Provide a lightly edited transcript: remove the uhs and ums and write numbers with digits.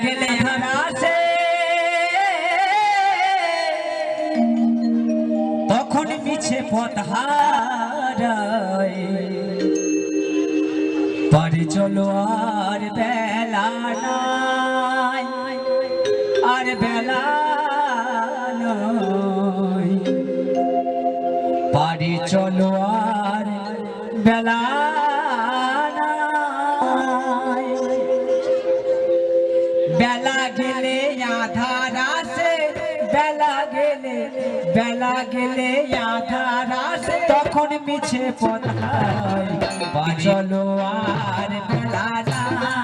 গেলে হারাসে তখন মিছে পথ হারায় বাড়ি চলো আর বেলা নাই আর বেলা নাই বাড়ি চলো আর বেলা নাই বেলা গেলে আধার আসে বেলা গেলে আধার আসে তখন মিছে পথ হারায় চলো আর বেলা নাই